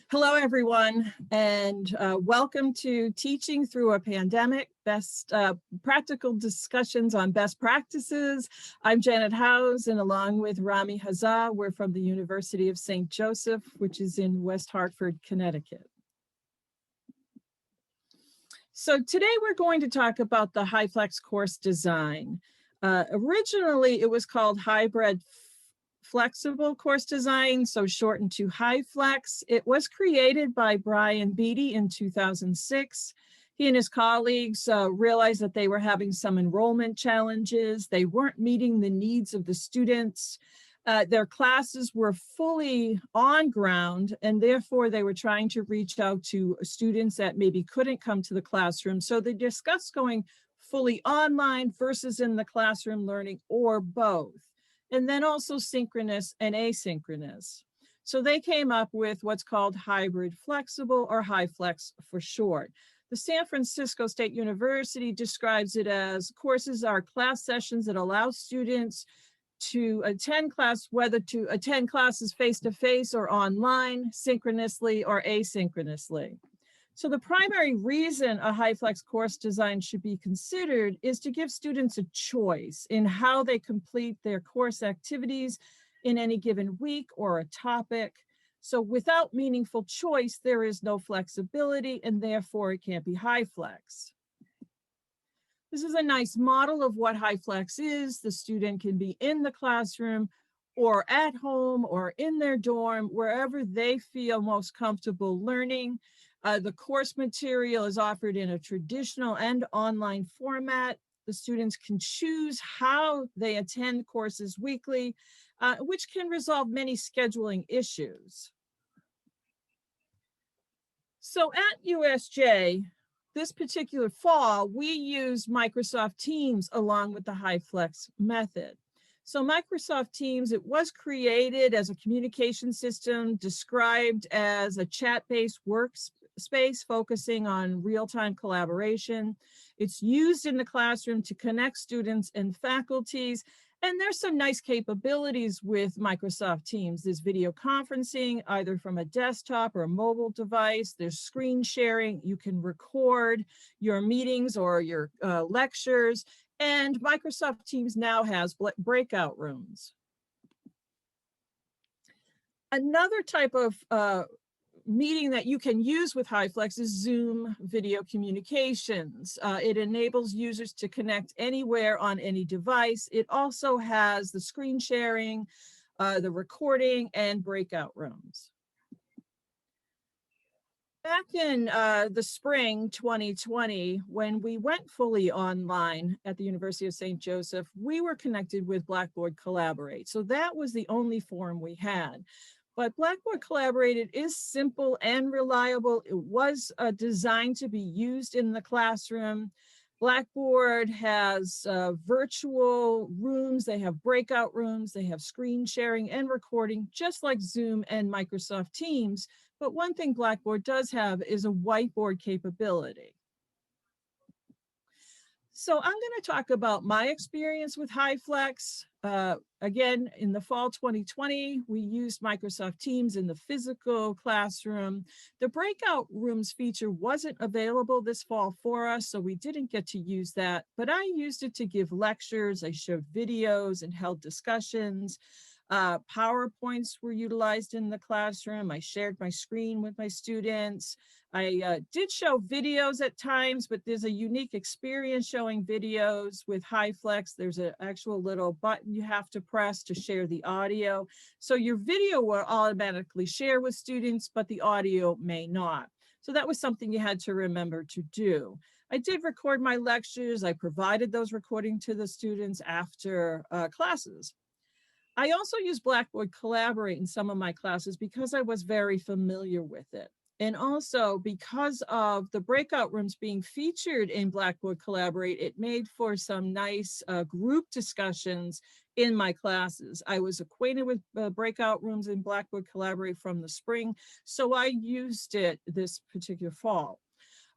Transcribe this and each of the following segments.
Hello, everyone, and welcome to Teaching Through a Pandemic, best practical discussions on best practices. I'm Janet Howes, and along with Rami Hazza, we're from the University of St. Joseph, which is in West Hartford, Connecticut. So today we're going to talk about the HyFlex course design. Originally, it was called Hybrid Flexible Course Design, so shortened to HyFlex. It was created by Brian Beatty in 2006. He and his colleagues realized that they were having some enrollment challenges. They weren't meeting the needs of the students. Their classes were fully on ground, and therefore they were trying to reach out to students that maybe couldn't come to the classroom. So they discussed going fully online versus in the classroom learning, or both. And then also synchronous and asynchronous. So they came up with what's called hybrid flexible, or HyFlex for short. The San Francisco State University describes it as courses are class sessions that allow students to attend class, whether to attend classes face-to-face or online, synchronously or asynchronously. So the primary reason a HyFlex course design should be considered is to give students a choice in how they complete their course activities in any given week or a topic. So without meaningful choice, there is no flexibility, and therefore it can't be HyFlex. This is a nice model of what HyFlex is. The student can be in the classroom or at home or in their dorm, wherever they feel most comfortable learning. The course material is offered in a traditional and online format. The students can choose how they attend courses weekly, which can resolve many scheduling issues. So at USJ, this particular fall, we used Microsoft Teams along with the HyFlex method. So Microsoft Teams, it was created as a communication system, described as a chat-based workspace focusing on real-time collaboration. It's used in the classroom to connect students and faculties. And there's some nice capabilities with Microsoft Teams. There's video conferencing, either from a desktop or a mobile device. There's screen sharing. You can record your meetings or your lectures. And Microsoft Teams now has breakout rooms. Another type of meeting that you can use with HyFlex is Zoom video communications. It enables users to connect anywhere on any device. It also has the screen sharing, the recording, and breakout rooms. Back in the spring 2020, when we went fully online at the University of St. Joseph, we were connected with Blackboard Collaborate. So that was the only forum we had. But Blackboard Collaborate is simple and reliable. It was designed to be used in the classroom. Blackboard has virtual rooms, they have breakout rooms, they have screen sharing and recording, just like Zoom and Microsoft Teams. But one thing Blackboard does have is a whiteboard capability. So I'm going to talk about my experience with HyFlex. Again, in the fall 2020, we used Microsoft Teams in the physical classroom. The breakout rooms feature wasn't available this fall for us, so we didn't get to use that, but I used it to give lectures. I showed videos and held discussions. PowerPoints were utilized in the classroom. I shared my screen with my students. I did show videos at times, but there's a unique experience showing videos with HyFlex. There's an actual little button you have to press to share the audio. So your video will automatically share with students, but the audio may not. So that was something you had to remember to do. I did record my lectures. I provided those recordings to the students after classes. I also use Blackboard Collaborate in some of my classes because I was very familiar with it. And also because of the breakout rooms being featured in Blackboard Collaborate, it made for some nice group discussions in my classes. I was acquainted with breakout rooms in Blackboard Collaborate from the spring, so I used it this particular fall.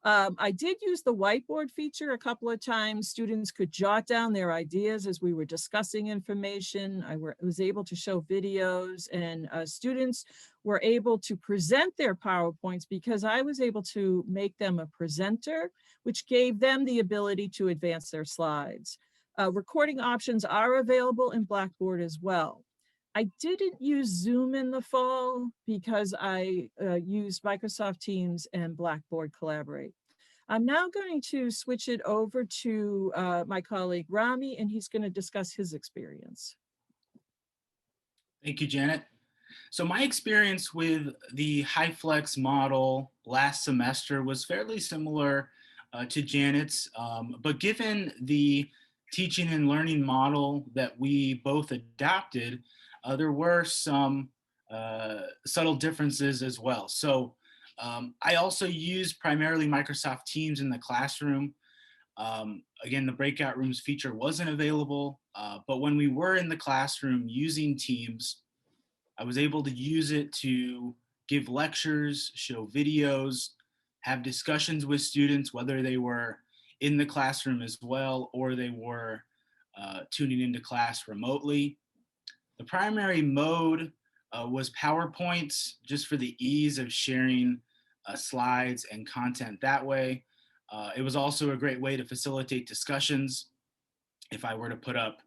I did use the whiteboard feature a couple of times. Students could jot down their ideas as we were discussing information. Was able to show videos, and students were able to present their PowerPoints because I was able to make them a presenter, which gave them the ability to advance their slides. Recording options are available in Blackboard as well. I didn't use Zoom in the fall because I used Microsoft Teams and Blackboard Collaborate. I'm now going to switch it over to my colleague Rami, and he's going to discuss his experience. Thank you, Janet. So my experience with the HyFlex model last semester was fairly similar to Janet's, but given the teaching and learning model that we both adopted, there were some subtle differences as well. So I also used primarily Microsoft Teams in the classroom. Again, the breakout rooms feature wasn't available, but when we were in the classroom using Teams, I was able to use it to give lectures, show videos, have discussions with students, whether they were in the classroom as well or they were tuning into class remotely. The primary mode was PowerPoints, just for the ease of sharing slides and content that way. It was also a great way to facilitate discussions. If I were to put up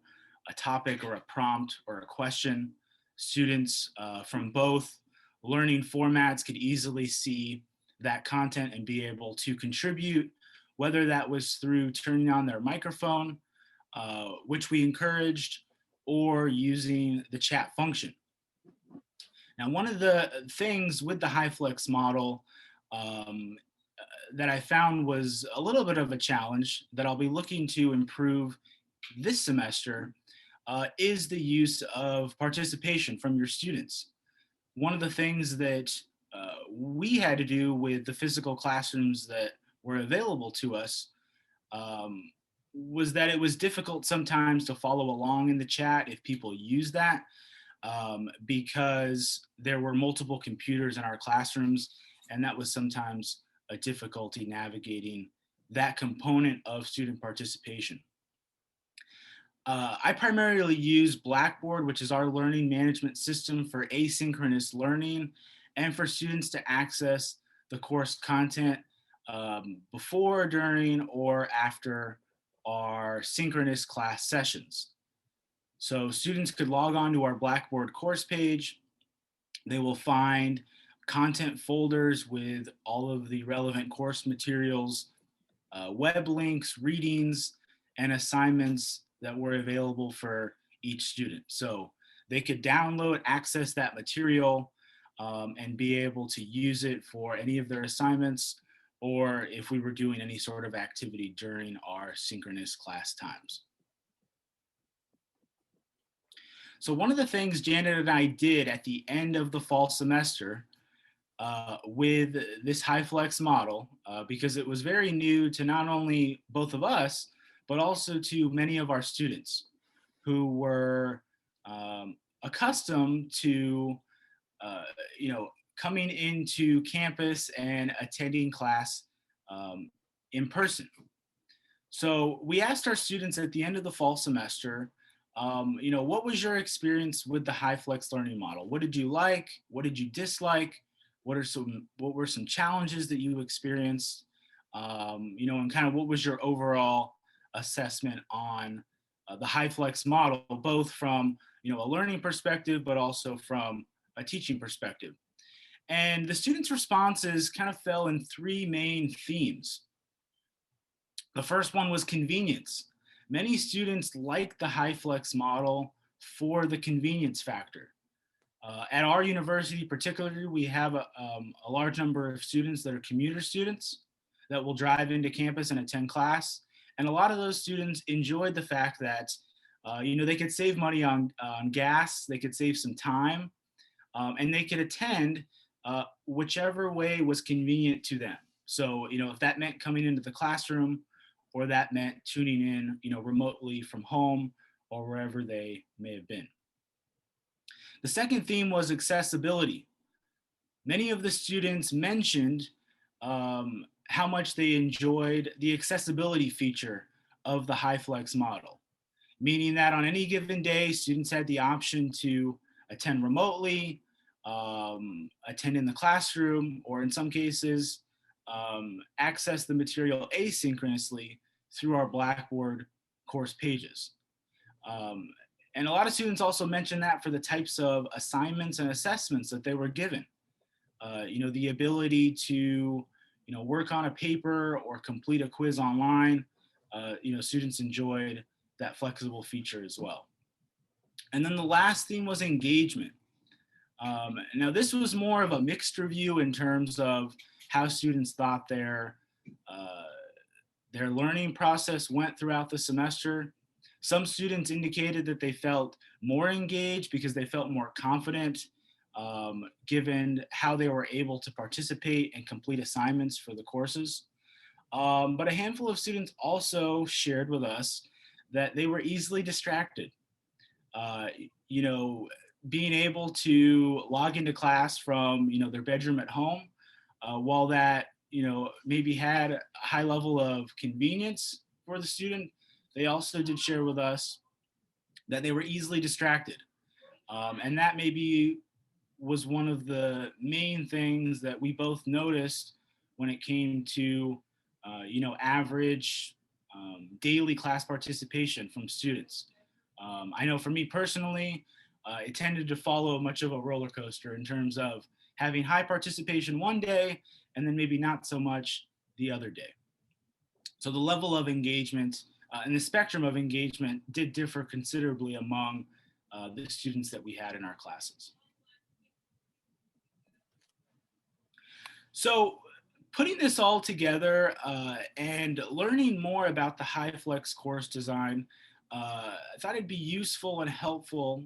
a topic or a prompt or a question, students from both learning formats could easily see that content and be able to contribute, whether that was through turning on their microphone, which we encouraged, or using the chat function. Now, one of the things with the HyFlex model that I found was a little bit of a challenge that I'll be looking to improve this semester is the use of participation from your students. One of the things that we had to do with the physical classrooms that were available to us was that it was difficult sometimes to follow along in the chat if people use that because there were multiple computers in our classrooms, and that was sometimes a difficulty navigating that component of student participation. I primarily use Blackboard, which is our learning management system for asynchronous learning and for students to access the course content before, during, or after our synchronous class sessions. So students could log on to our Blackboard course page. They will find content folders with all of the relevant course materials, web links, readings, and assignments that were available for each student. So they could download, access that material, and be able to use it for any of their assignments, or if we were doing any sort of activity during our synchronous class times. So one of the things Janet and I did at the end of the fall semester with this HyFlex model, because it was very new to not only both of us, but also to many of our students who were accustomed to, coming into campus and attending class in person. So we asked our students at the end of the fall semester, what was your experience with the HyFlex learning model? What did you like? What did you dislike? What were some challenges that you experienced? And kind of what was your overall assessment on the HyFlex model, both from a learning perspective, but also from a teaching perspective. And the students' responses kind of fell in three main themes. The first one was convenience. Many students like the HyFlex model for the convenience factor. At our university particularly, we have a large number of students that are commuter students that will drive into campus and attend class. And a lot of those students enjoyed the fact that, they could save money on gas, they could save some time, and they could attend whichever way was convenient to them. So, if that meant coming into the classroom, or that meant tuning in, remotely from home or wherever they may have been. The second theme was accessibility. Many of the students mentioned how much they enjoyed the accessibility feature of the HyFlex model, meaning that on any given day, students had the option to attend remotely, attend in the classroom, or in some cases, access the material asynchronously through our Blackboard course pages. Um, and a lot of students also mentioned that for the types of assignments and assessments that they were given. The ability to, work on a paper or complete a quiz online, students enjoyed that flexible feature as well. And then the last theme was engagement. Now this was more of a mixed review in terms of how students thought their learning process went throughout the semester. Some students indicated that they felt more engaged because they felt more confident, given how they were able to participate and complete assignments for the courses. But a handful of students also shared with us that they were easily distracted. Uh, you know, Being able to log into class from, their bedroom at home, while that, maybe had a high level of convenience for the student, they also did share with us that they were easily distracted. And that maybe was one of the main things that we both noticed when it came to, average daily class participation from students. I know for me personally, it tended to follow much of a roller coaster in terms of having high participation one day and then maybe not so much the other day. So the level of engagement and the spectrum of engagement did differ considerably among the students that we had in our classes. So putting this all together and learning more about the HyFlex course design, I thought it'd be useful and helpful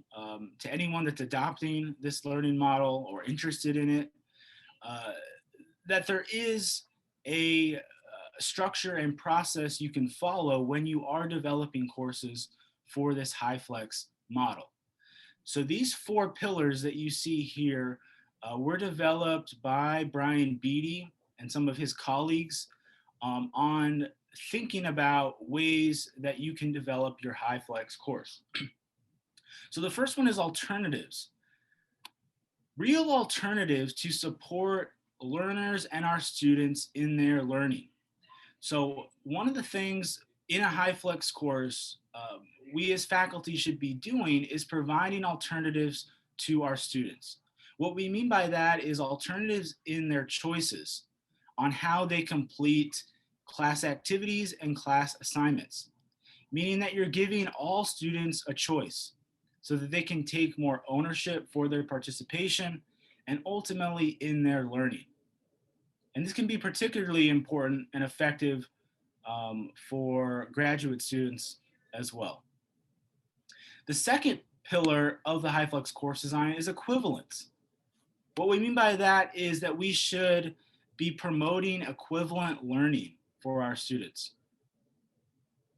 to anyone that's adopting this learning model or interested in it, uh, that there is a structure and process you can follow when you are developing courses for this HyFlex model. So these 4 pillars that you see here were developed by Brian Beatty and some of his colleagues on thinking about ways that you can develop your HyFlex course. So the first one is alternatives. Real alternatives to support learners and our students in their learning. So one of the things in a HyFlex course we as faculty should be doing is providing alternatives to our students. What we mean by that is alternatives in their choices on how they complete class activities and class assignments, meaning that you're giving all students a choice so that they can take more ownership for their participation and ultimately in their learning. And this can be particularly important and effective for graduate students as well. The second pillar of the HyFlex course design is equivalence. What we mean by that is that we should be promoting equivalent learning for our students,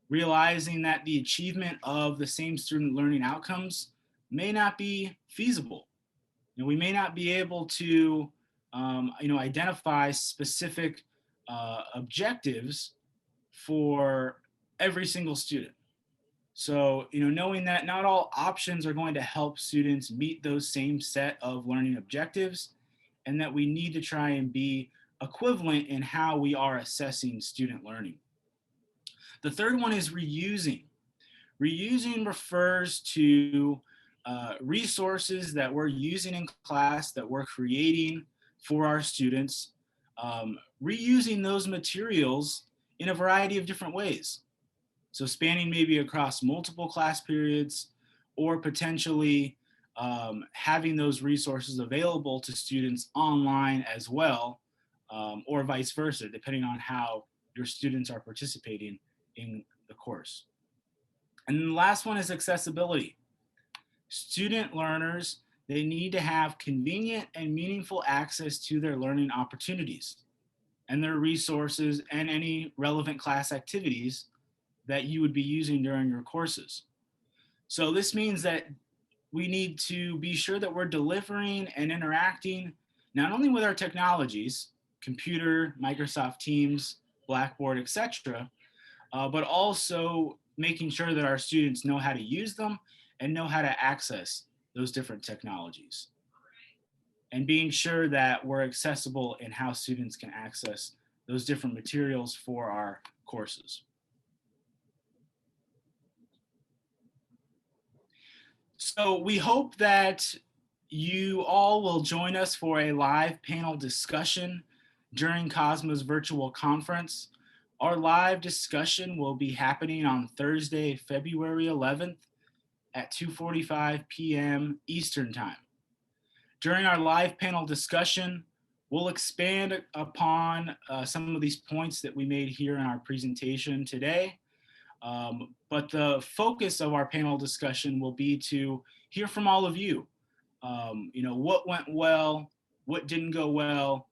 realizing that the achievement of the same student learning outcomes may not be feasible. We may not be able to identify specific objectives for every single student. So, knowing that not all options are going to help students meet those same set of learning objectives, and that we need to try and be equivalent in how we are assessing student learning. The third one is reusing. Reusing refers to resources that we're using in class, that we're creating for our students, reusing those materials in a variety of different ways. So spanning maybe across multiple class periods, or potentially having those resources available to students online as well, or vice versa, depending on how your students are participating in the course. And then the last one is accessibility. Student learners, they need to have convenient and meaningful access to their learning opportunities and their resources and any relevant class activities that you would be using during your courses. So this means that we need to be sure that we're delivering and interacting not only with our technologies, computer, Microsoft Teams, Blackboard, etc., but also making sure that our students know how to use them and know how to access those different technologies, and being sure that we're accessible in how students can access those different materials for our courses. So we hope that you all will join us for a live panel discussion during COSMA's virtual conference. Our live discussion will be happening on Thursday, February 11th at 2:45 p.m. Eastern Time. During our live panel discussion, we'll expand upon some of these points that we made here in our presentation today. But the focus of our panel discussion will be to hear from all of you. What went well, what didn't go well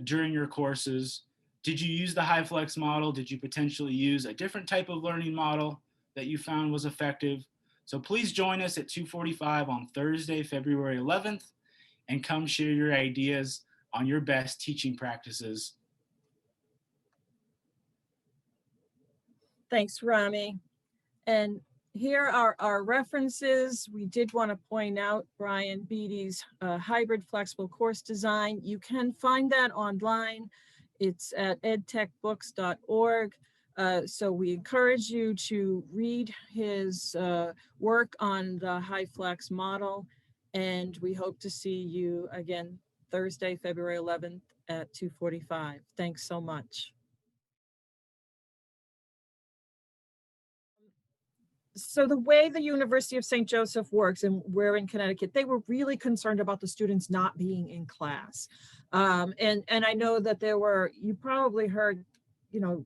during your courses. Did you use the HyFlex model? Did you potentially use a different type of learning model that you found was effective? So please join us at 2:45 on Thursday, February 11th, and come share your ideas on your best teaching practices. Thanks, Rami. And here are our references. We did want to point out Brian Beatty's hybrid flexible course design. You can find that online. It's at edtechbooks.org. So we encourage you to read his work on the HyFlex model. And we hope to see you again Thursday, February 11th at 2:45. Thanks so much. So the way the University of St. Joseph works, and we're in Connecticut, they were really concerned about the students not being in class. And I know that you probably heard,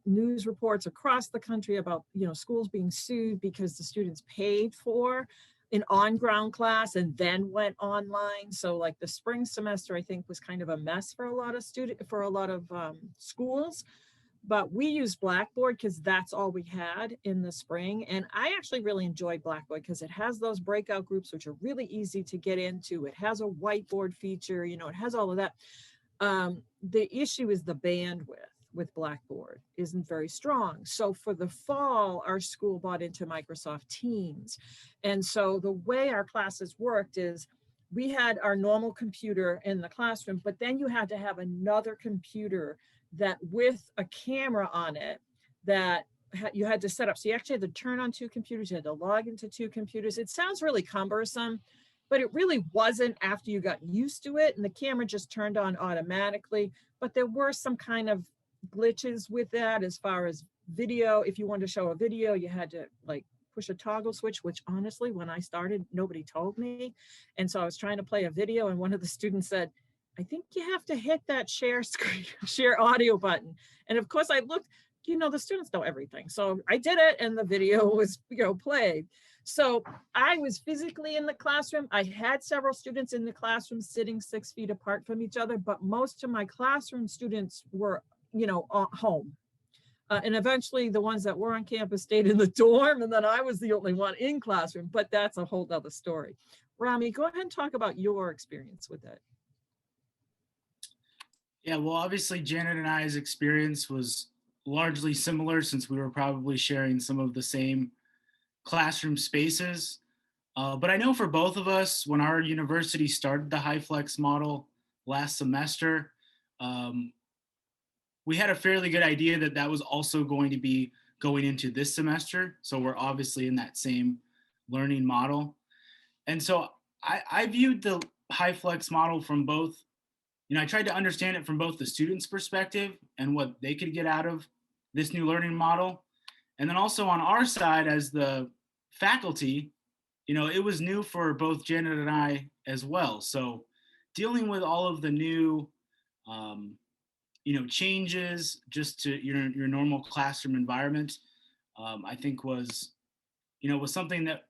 news reports across the country about, schools being sued because the students paid for an on-ground class and then went online. So like the spring semester, I think, was kind of a mess for a lot of schools. But we used Blackboard because that's all we had in the spring. And I actually really enjoyed Blackboard because it has those breakout groups, which are really easy to get into. It has a whiteboard feature, it has all of that. The issue is the bandwidth with Blackboard isn't very strong. So for the fall, our school bought into Microsoft Teams. And so the way our classes worked is we had our normal computer in the classroom, but then you had to have another computer that with a camera on it that you had to set up. So you actually had to turn on two computers, you had to log into two computers. It sounds really cumbersome, but it really wasn't after you got used to it, and the camera just turned on automatically. But there were some kind of glitches with that as far as video. If you wanted to show a video, you had to like push a toggle switch, which honestly, when I started, nobody told me. And so I was trying to play a video and one of the students said, I think you have to hit that share screen, share audio button. And of course I looked, the students know everything. So I did it and the video was, played. So I was physically in the classroom. I had several students in the classroom sitting 6 feet apart from each other, but most of my classroom students were, home. And eventually the ones that were on campus stayed in the dorm, and then I was the only one in classroom, but that's a whole other story. Rami, go ahead and talk about your experience with it. Yeah, well, obviously Janet and I's experience was largely similar since we were probably sharing some of the same classroom spaces. But I know for both of us, when our university started the HyFlex model last semester, we had a fairly good idea that that was also going to be going into this semester. So we're obviously in that same learning model. And so I viewed the HyFlex model from both, I tried to understand it from both the students' perspective and what they could get out of this new learning model. And then also on our side as the faculty, it was new for both Janet and I as well. So dealing with all of the new, changes just to your normal classroom environment, I think was something that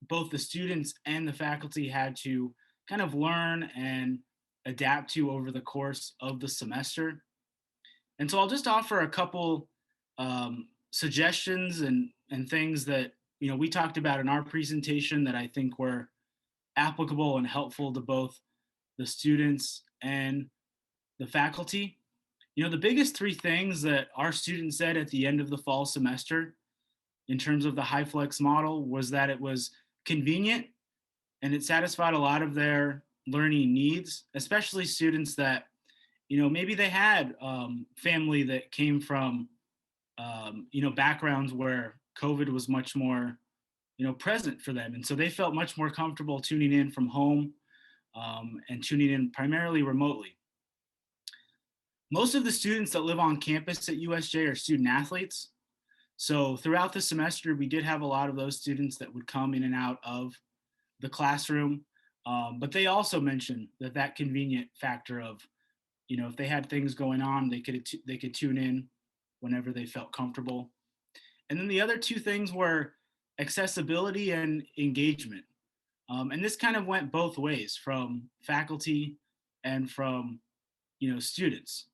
both the students and the faculty had to kind of learn and adapt to over the course of the semester. And so I'll just offer a couple suggestions and things that we talked about in our presentation that I think were applicable and helpful to both the students and the faculty. The biggest three things that our students said at the end of the fall semester in terms of the HyFlex model was that it was convenient and it satisfied a lot of their learning needs, especially students that, maybe they had family that came from, backgrounds where COVID was much more, present for them. And so they felt much more comfortable tuning in from home and tuning in primarily remotely. Most of the students that live on campus at USJ are student athletes. So throughout the semester, we did have a lot of those students that would come in and out of the classroom. But they also mentioned that convenient factor of, if they had things going on, they could tune in whenever they felt comfortable. And then the other two things were accessibility and engagement. And this kind of went both ways from faculty and from, students.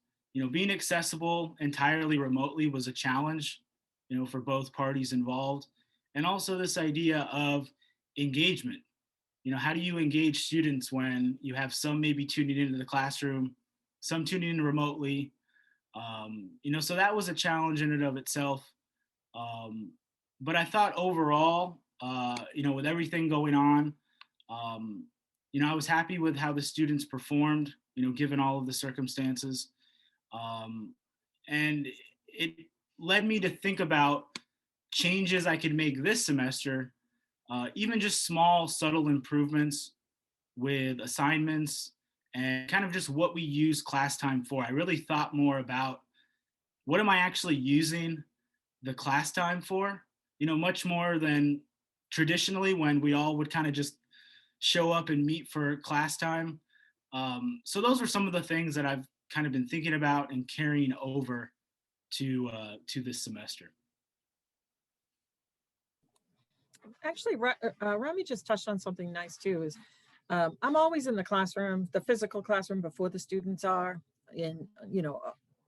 Being accessible entirely remotely was a challenge, for both parties involved. And also this idea of engagement. How do you engage students when you have some maybe tuning into the classroom, some tuning in remotely? So that was a challenge in and of itself. But I thought overall, with everything going on, I was happy with how the students performed, given all of the circumstances. And it led me to think about changes I could make this semester, even just small, subtle improvements with assignments and kind of just what we use class time for. I really thought more about what am I actually using the class time for, much more than traditionally when we all would kind of just show up and meet for class time. So those were some of the things that I've kind of been thinking about and carrying over to this semester. Actually, Rami just touched on something nice too, is I'm always in the classroom, the physical classroom before the students are in,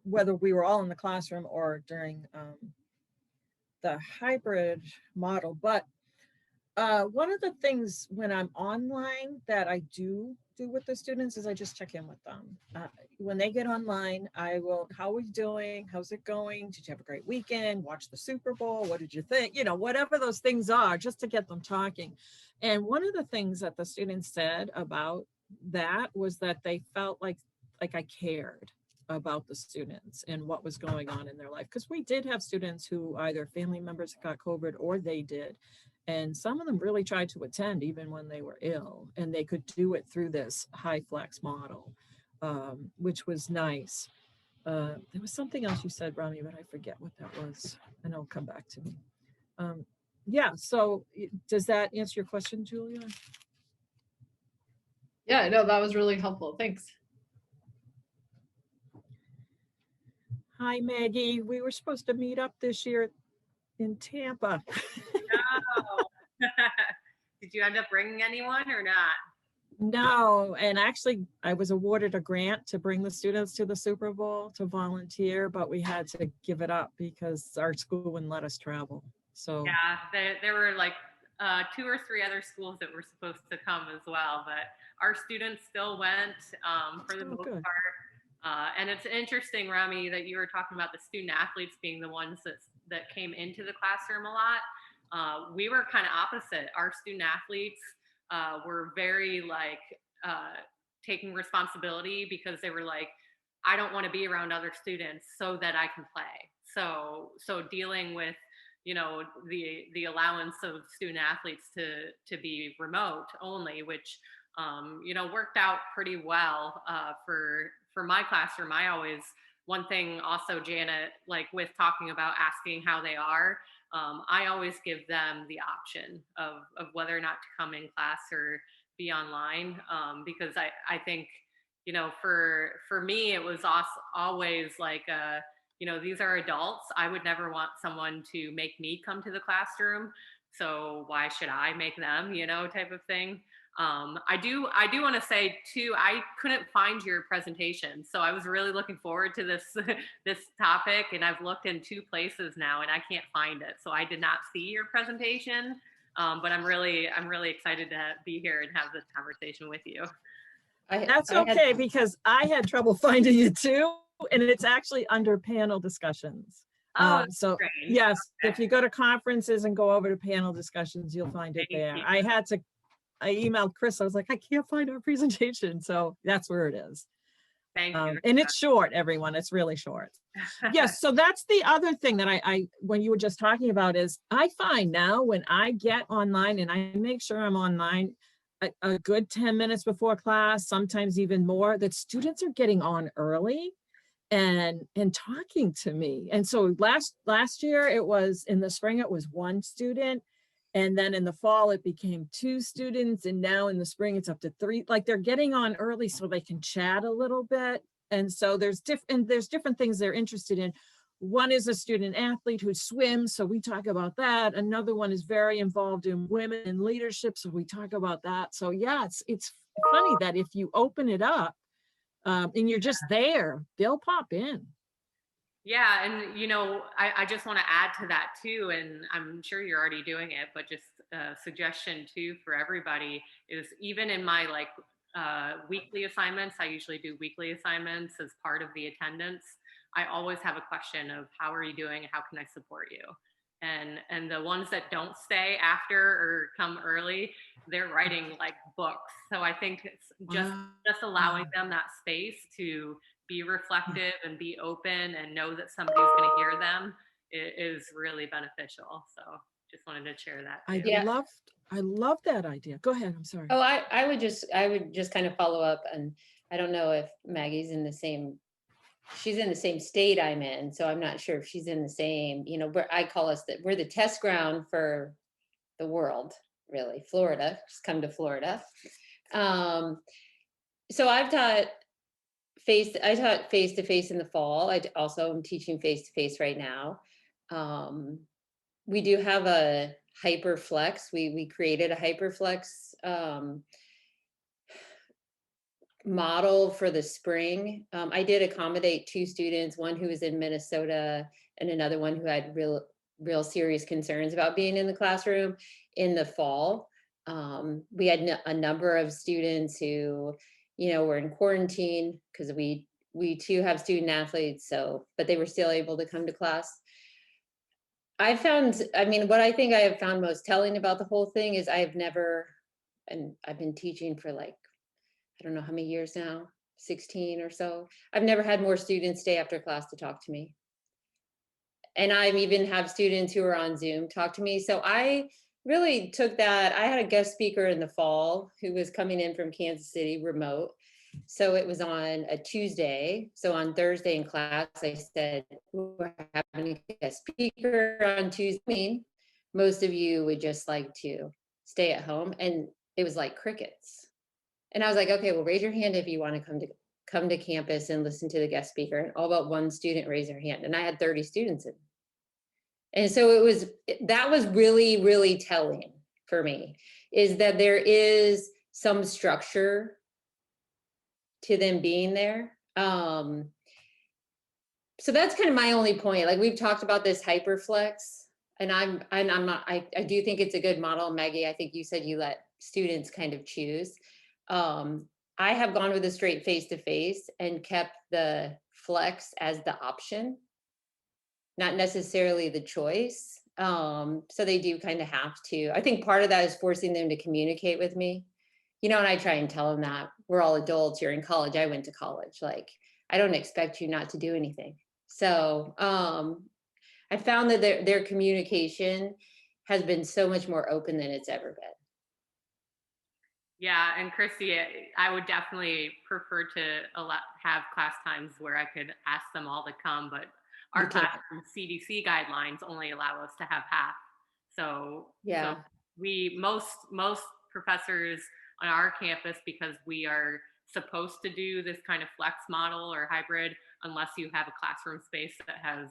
whether we were all in the classroom or during the hybrid model. But one of the things when I'm online that I do with the students is I just check in with them. When they get online, I will, how are you doing? How's it going? Did you have a great weekend? Watch the Super Bowl? What did you think? Whatever those things are, just to get them talking. And one of the things that the students said about that was that they felt like I cared about the students and what was going on in their life. Because we did have students who either family members got COVID or they did. And some of them really tried to attend even when they were ill, and they could do it through this HyFlex model, which was nice. There was something else you said, Rami, but I forget what that was, and it'll come back to me. Yeah, so does that answer your question, Julia? Yeah, no, that was really helpful. Thanks. Hi, Maggie. We were supposed to meet up this year in Tampa. No. Did you end up bringing anyone or not? No, and actually I was awarded a grant to bring the students to the Super Bowl to volunteer, but we had to give it up because our school wouldn't let us travel. So yeah, there were like 2 or 3 other schools that were supposed to come as well, but our students still went for the most part. And it's interesting, Rami, that you were talking about the student athletes being the ones that came into the classroom a lot. We were kind of opposite. Our student athletes were very taking responsibility because they were like, I don't want to be around other students so that I can play. So dealing with, the allowance of student athletes to be remote only, which, worked out pretty well for my classroom. One thing also, Janet, with talking about asking how they are, I always give them the option of whether or not to come in class or be online, because I think, for me, it was always these are adults. I would never want someone to make me come to the classroom. So why should I make them, type of thing. I do want to say too, I couldn't find your presentation. So I was really looking forward to this topic, and I've looked in 2 places now and I can't find it. So I did not see your presentation, but I'm really excited to be here and have this conversation with you. That's okay, because I had trouble finding it too. and it's actually under panel discussions. Oh, that's So great. yes, Okay. if you go to conferences and go over to panel discussions, you'll find it Thank there. you. I emailed Chris, I was like, I can't find our presentation. So that's where it is. Thank you. And it's short, everyone, it's really short. Yes, so that's the other thing that I when you were just talking about is I find now when I get online and I make sure I'm online a good 10 minutes before class, sometimes even more, that students are getting on early and talking to me. And so last year it was, in the spring it was one student, and then in the fall it became two students, and now in the spring it's up to three. Like, they're getting on early so they can chat a little bit. And so there's different things they're interested in. One is a student athlete who swims, so we talk about that. Another one is very involved in women in leadership, so we talk about that. So yeah, it's funny that if you open it up, and you're just there, they'll pop in. Yeah, and I just want to add to that too, and I'm sure you're already doing it, but just a suggestion too for everybody is, even in my weekly assignments, I usually do weekly assignments as part of the attendance. I always have a question of, how are you doing? How can I support you? And the ones that don't stay after or come early, they're writing like books. So I think it's just allowing them that space to be reflective and be open and know that somebody's going to hear them is really beneficial. So just wanted to share that too. I love that idea. Go ahead. I'm sorry. Oh, I would just kind of follow up, and I don't know if Maggie's in the same, she's in the same state I'm in, so I'm not sure if she's in the same, where I call us that we're the test ground for the world, really. Florida, just come to Florida. So I taught face-to-face in the fall. I also am teaching face-to-face right now. We do have a HyperFlex. We created a HyperFlex model for the spring. I did accommodate two students, one who was in Minnesota and another one who had real serious concerns about being in the classroom in the fall. We had a number of students who, were in quarantine because we too have student athletes, but they were still able to come to class. What I think I have found most telling about the whole thing is I've been teaching for I don't know how many years now, 16 or so. I've never had more students stay after class to talk to me. And I even have students who are on Zoom talk to me. So I really took that. I had a guest speaker in the fall who was coming in from Kansas City remote. So it was on a Tuesday. So on Thursday in class, I said, we're having a guest speaker on Tuesday. Most of you would just like to stay at home. And it was like crickets. And I was like, okay, well, raise your hand if you want to come to campus and listen to the guest speaker. And all but one student raised their hand. And I had 30 students in. And so that was really, really telling for me, is that there is some structure to them being there. So that's kind of my only point. Like, we've talked about this HyperFlex, and I do think it's a good model. Maggie, I think you said you let students kind of choose. I have gone with a straight face-to-face and kept the flex as the option, not necessarily the choice. So they do kind of have to. I think part of that is forcing them to communicate with me. And I try and tell them that we're all adults. You're in college. I went to college. I don't expect you not to do anything. So I found that their communication has been so much more open than it's ever been. Yeah, and Christy, I would definitely prefer to have class times where I could ask them all to come, but our classroom CDC guidelines only allow us to have half. So yeah, most professors on our campus, because we are supposed to do this kind of flex model or hybrid, unless you have a classroom space that has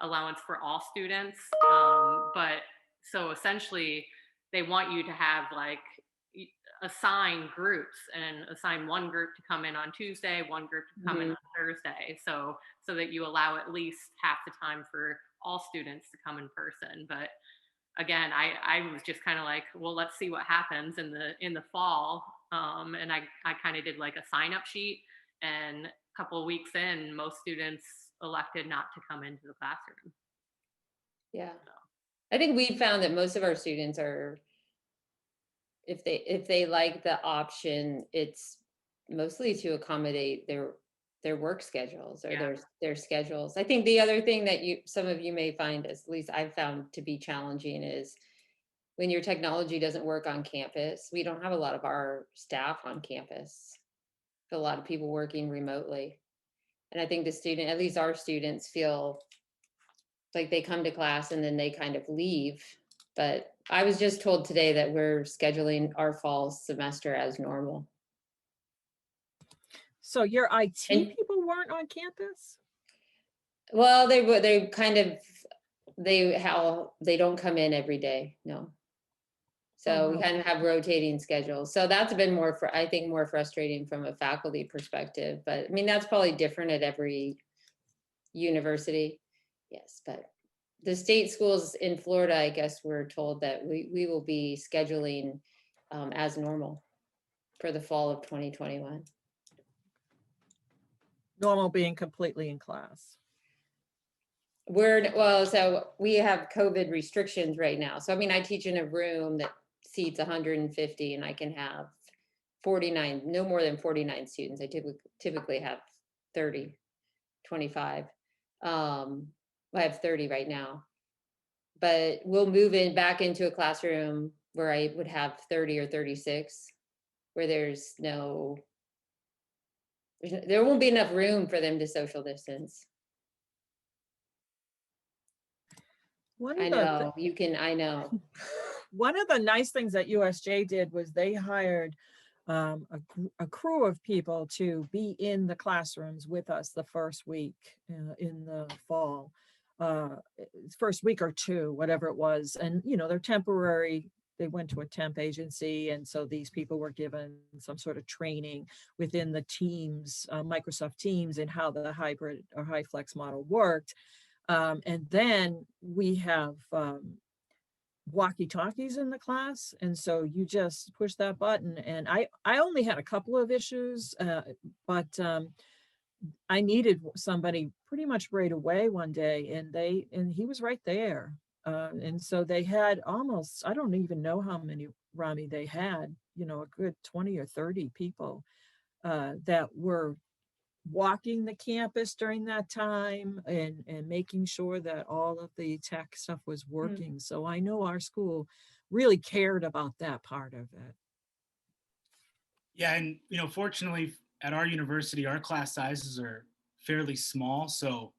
allowance for all students. But so essentially, they want you to have assign groups and assign one group to come in on Tuesday, one group to come in on Thursday, so that you allow at least half the time for all students to come in person. But again, I was just kind of like, well, let's see what happens in the fall. And I kind of did like a sign up sheet, and couple of weeks in, most students elected not to come into the classroom. Yeah. I think we found that most of our students are, if they like the option, it's mostly to accommodate their work schedules or Yeah. their schedules. I think the other thing that some of you may find, at least I've found to be challenging, is when your technology doesn't work on campus. We don't have a lot of our staff on campus. A lot of people working remotely. And I think at least our students feel like they come to class and then they kind of leave. But I was just told today that we're scheduling our fall semester as normal. So your IT And- people weren't on campus? Well, they don't come in every day, no. So we wow. kind of have rotating schedules. So that's been I think more frustrating from a faculty perspective. But I mean, that's probably different at every university. Yes, but the state schools in Florida, I guess we're told that we will be scheduling as normal for the fall of 2021. Normal being completely in class. So we have COVID restrictions right now. So I mean, I teach in a room that seats 150 and I can have 49, no more than 49 students. I typically have 30, 25. I have 30 right now, but we'll move back into a classroom where I would have 30 or 36, where there won't be enough room for them to social distance. I know. One of the nice things that USJ did was they hired a crew of people to be in the classrooms with us the first week in the fall, first week or two, whatever it was. And, they're temporary. They went to a temp agency. And so these people were given some sort of training within the Teams, Microsoft Teams, and how the hybrid or HyFlex model worked. And then we have walkie-talkies in the class. And so you just push that button. And I only had a couple of issues, but I needed somebody pretty much right away one day, and he was right there. And so they had almost, I don't even know how many, Rami, they had, a good 20 or 30 people that were walking the campus during that time and making sure that all of the tech stuff was working. So I know our school really cared about that part of it. Yeah, and fortunately at our university, our class sizes are fairly small, so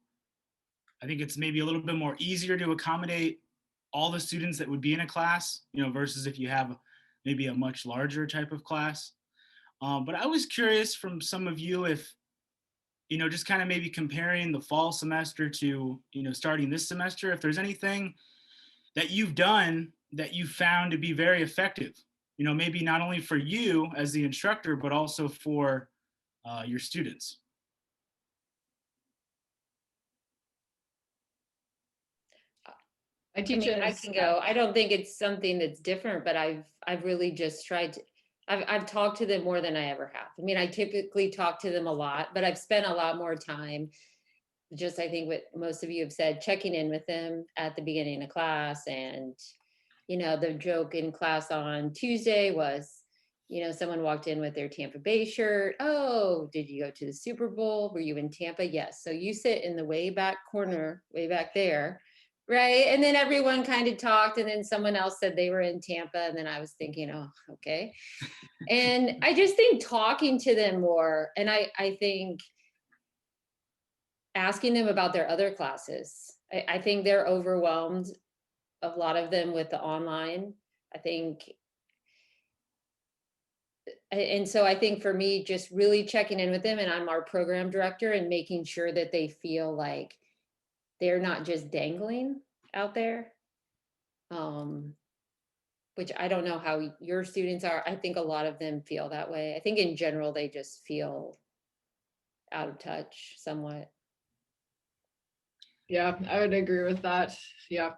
I think it's maybe a little bit more easier to accommodate all the students that would be in a class, versus if you have maybe a much larger type of class. But I was curious from some of you if just kind of maybe comparing the fall semester to, starting this semester, if there's anything that you've done that you found to be very effective, maybe not only for you as the instructor, but also for your students. I teach I can go. I don't think it's something that's different, but I've really just tried to, I've talked to them more than I ever have. I mean, I typically talk to them a lot, but I've spent a lot more time, just I think what most of you have said, checking in with them at the beginning of class. And, the joke in class on Tuesday was, someone walked in with their Tampa Bay shirt. Oh, did you go to the Super Bowl? Were you in Tampa? Yes. So you sit in the way back corner, way back there. Right. And then everyone kind of talked, and then someone else said they were in Tampa. And then I was thinking, oh, okay. And I just think talking to them more, and I think asking them about their other classes. I think they're overwhelmed, a lot of them, with the online. And so I think for me, just really checking in with them, and I'm our program director, and making sure that they feel like they're not just dangling out there, which I don't know how your students are. I think a lot of them feel that way. I think in general, they just feel out of touch somewhat. Yeah, I would agree with that. Yeah.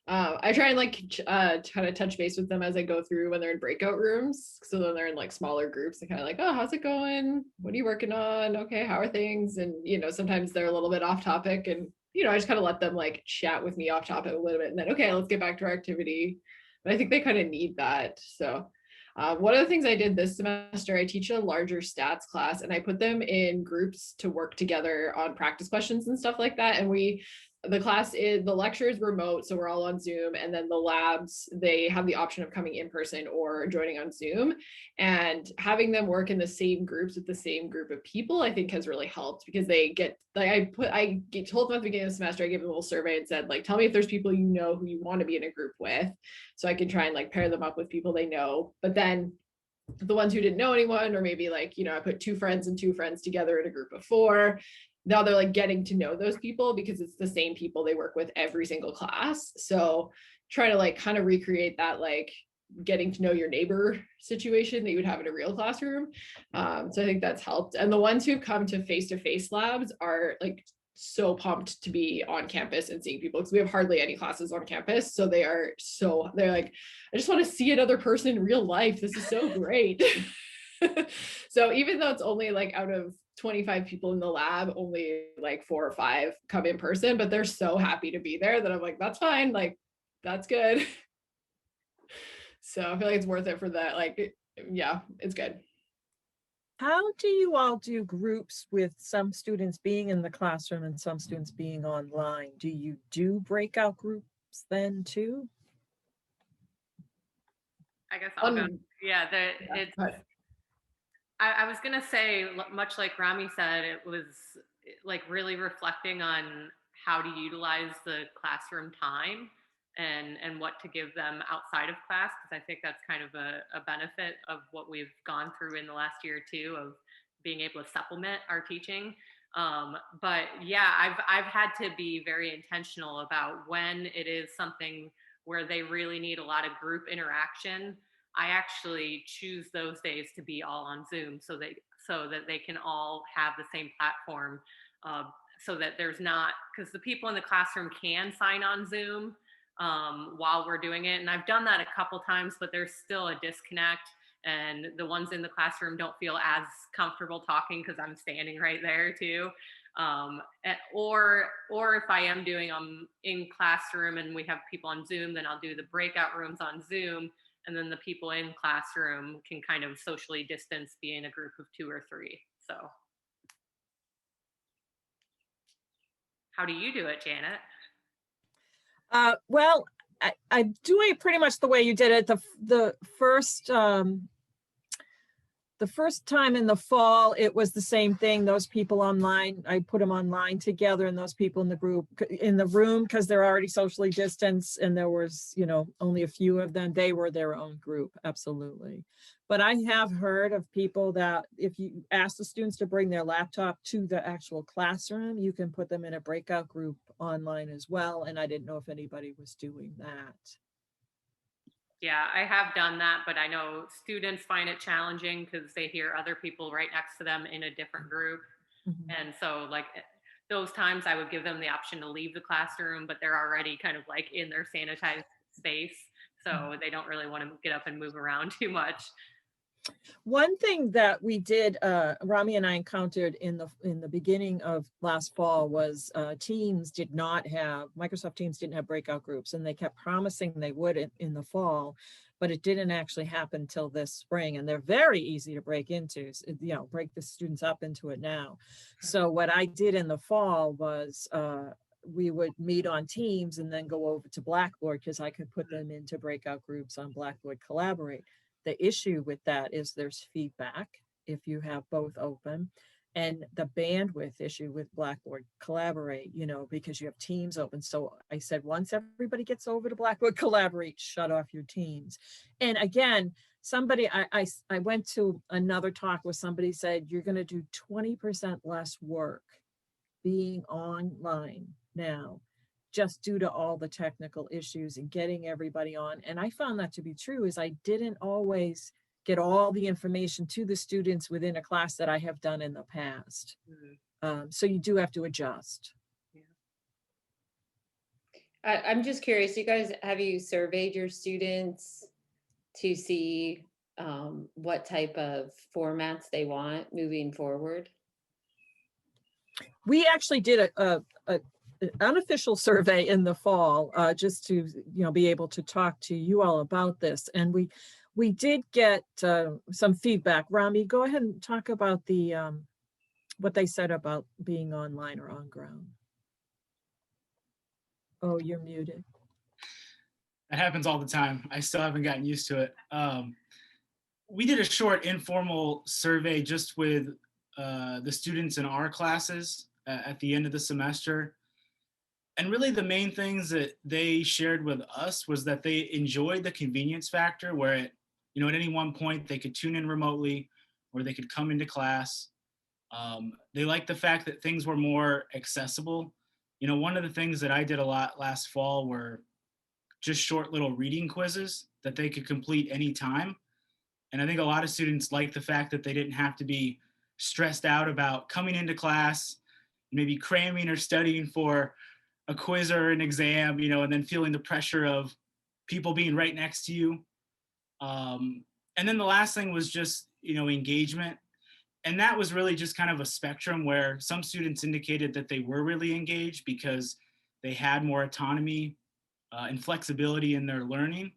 I try and like kind of touch base with them as I go through when they're in breakout rooms. So then they're in like smaller groups and kind of like, oh, how's it going? What are you working on? Okay, how are things? And sometimes they're a little bit off topic, and I just kind of let them like chat with me off topic a little bit, and then okay, let's get back to our activity. But I think they kind of need that. So one of the things I did this semester, I teach a larger stats class, and I put them in groups to work together on practice questions and stuff like that. And the lecture is remote, so we're all on Zoom, and then the labs, they have the option of coming in person or joining on Zoom, and having them work in the same groups with the same group of people, I think has really helped, because they get like I told them at the beginning of the semester, I gave them a little survey and said, like, tell me if there's people who you want to be in a group with, so I can try and like pair them up with people they know. But then the ones who didn't know anyone, or maybe like, I put 2 friends and 2 friends together in a group of 4. Now they're like getting to know those people because it's the same people they work with every single class. So try to like kind of recreate that like getting to know your neighbor situation that you would have in a real classroom. So I think that's helped. And the ones who've come to face-to-face labs are like so pumped to be on campus and seeing people, because we have hardly any classes on campus. So they're like, I just want to see another person in real life. This is so great. So even though it's only like out of 25 people in the lab, only like 4 or 5 come in person, but they're so happy to be there that I'm like, that's fine. Like, that's good. So I feel like it's worth it for that. Like, yeah, it's good. How do you all do groups with some students being in the classroom and some students being online? Do you do breakout groups then too? I guess I'll go. Yeah, it's. But I was gonna say, much like Rami said, it was like really reflecting on how to utilize the classroom time and what to give them outside of class, because I think that's kind of a benefit of what we've gone through in the last year or two of being able to supplement our teaching. But yeah, I've had to be very intentional about when it is something where they really need a lot of group interaction. I actually choose those days to be all on Zoom so that they can all have the same platform, so that there's not, because the people in the classroom can sign on Zoom while we're doing it. And I've done that a couple times, but there's still a disconnect. And the ones in the classroom don't feel as comfortable talking because I'm standing right there too. Or if I am doing in classroom and we have people on Zoom, then I'll do the breakout rooms on Zoom. And then the people in classroom can kind of socially distance, be in a group of 2 or 3. So how do you do it, Janet? Well, I do it pretty much the way you did it. The first time in the fall, it was the same thing. Those people online, I put them online together, and those people in the group, in the room, because they're already socially distanced and there was, only a few of them, they were their own group. Absolutely. But I have heard of people that if you ask the students to bring their laptop to the actual classroom, you can put them in a breakout group online as well. And I didn't know if anybody was doing that. Yeah, I have done that, but I know students find it challenging because they hear other people right next to them in a different group. Mm-hmm. And so like those times I would give them the option to leave the classroom, but they're already kind of like in their sanitized space. So they don't really want to get up and move around too much. One thing that we did, Rami and I encountered in the beginning of last fall was Microsoft Teams didn't have breakout groups, and they kept promising they would in the fall, but it didn't actually happen till this spring. And they're very easy to break into, break the students up into it now. So what I did in the fall was we would meet on Teams and then go over to Blackboard, because I could put them into breakout groups on Blackboard Collaborate. The issue with that is there's feedback if you have both open, and the bandwidth issue with Blackboard Collaborate, because you have Teams open. So I said, once everybody gets over to Blackboard Collaborate, shut off your Teams. And again, I went to another talk where somebody said, you're going to do 20% less work being online now, just due to all the technical issues and getting everybody on. And I found that to be true, is I didn't always get all the information to the students within a class that I have done in the past. Mm-hmm. So you do have to adjust. Yeah. I'm just curious, have you surveyed your students to see what type of formats they want moving forward? We actually did an unofficial survey in the fall, just to, be able to talk to you all about this. And we did get some feedback. Rami, go ahead and talk about the what they said about being online or on ground. Oh, you're muted. That happens all the time. I still haven't gotten used to it. We did a short informal survey just with the students in our classes at the end of the semester. And really the main things that they shared with us was that they enjoyed the convenience factor where at any one point they could tune in remotely or they could come into class. They liked the fact that things were more accessible. One of the things that I did a lot last fall were just short little reading quizzes that they could complete anytime. And I think a lot of students liked the fact that they didn't have to be stressed out about coming into class, maybe cramming or studying for a quiz or an exam, and then feeling the pressure of people being right next to you. And then the last thing was just, engagement. And that was really just kind of a spectrum where some students indicated that they were really engaged because they had more autonomy and flexibility in their learning.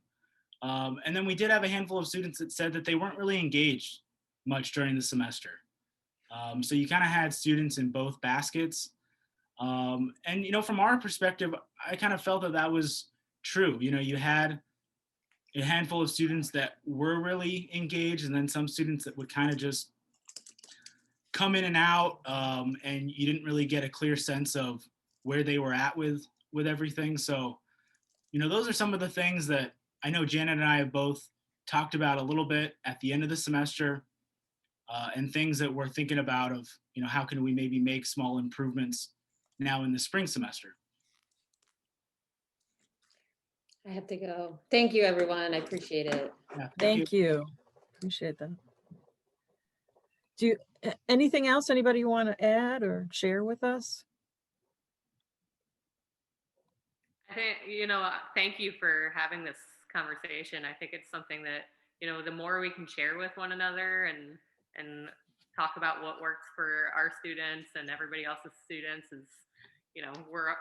And then we did have a handful of students that said that they weren't really engaged much during the semester. So you kind of had students in both baskets. And, from our perspective, I kind of felt that that was true. You had a handful of students that were really engaged and then some students that would kind of just come in and out, and you didn't really get a clear sense of where they were at with everything. So, those are some of the things that I know Janet and I have both talked about a little bit at the end of the semester, and things that we're thinking about of, how can we maybe make small improvements now in the spring semester. I have to go. Thank you, everyone. I appreciate it. Yeah, Thank you. Appreciate that. Do you, anything else anybody want to add or share with us? I think, thank you for having this conversation. I think it's something that, the more we can share with one another and talk about what works for our students and everybody else's students is,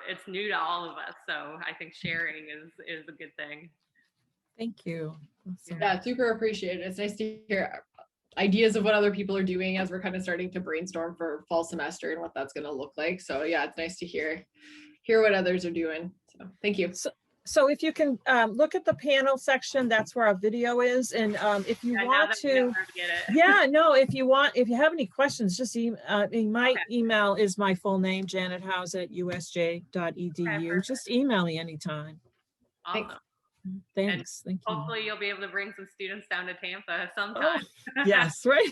it's new to all of us. So I think sharing is a good thing. Thank you. Awesome. Yeah, super appreciate it. It's nice to hear ideas of what other people are doing as we're kind of starting to brainstorm for fall semester and what that's going to look like. So yeah, it's nice to hear what others are doing. So thank you. So if you can look at the panel section, that's where our video is. And if you want to, if you have any questions, just my email is my full name, janethouse@usj.edu. Just email me anytime. Awesome. Thanks. Thank you. Hopefully you'll be able to bring some students down to Tampa sometime. Oh, yes, right.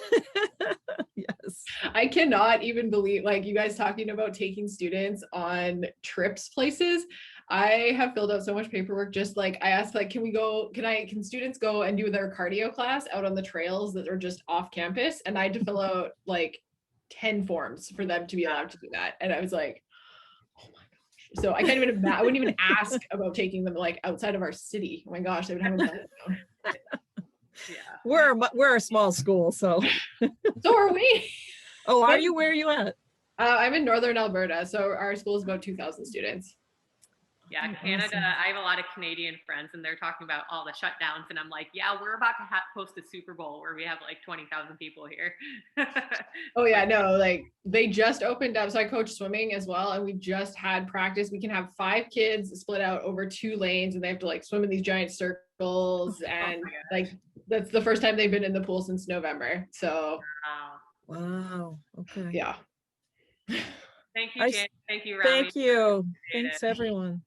Yes. I cannot even believe, like, you guys talking about taking students on trips places. I have filled out so much paperwork. Just like I asked, like, can students go and do their cardio class out on the trails that are just off campus? And I had to fill out like 10 forms for them to be allowed to do that. And I was like, oh my gosh. So I can't even imagine, I wouldn't even ask about taking them like outside of our city. Oh my gosh, they would have a meltdown. Yeah. We're a small school, so. So are we. Oh, are you? Where are you at? I'm in Northern Alberta. So our school is about 2,000 students. Yeah, Canada, awesome. I have a lot of Canadian friends and they're talking about all the shutdowns and I'm like, yeah, we're about to host a Super Bowl where we have like 20,000 people here. Oh yeah, no, like they just opened up. So I coach swimming as well. And we just had practice. We can have 5 kids split out over 2 lanes and they have to like swim in these giant circles. And like, that's the first time they've been in the pool since November. So. Wow. Okay. Yeah. Thank you, Jan. Thank you, Rami. Thank you. Thanks, everyone.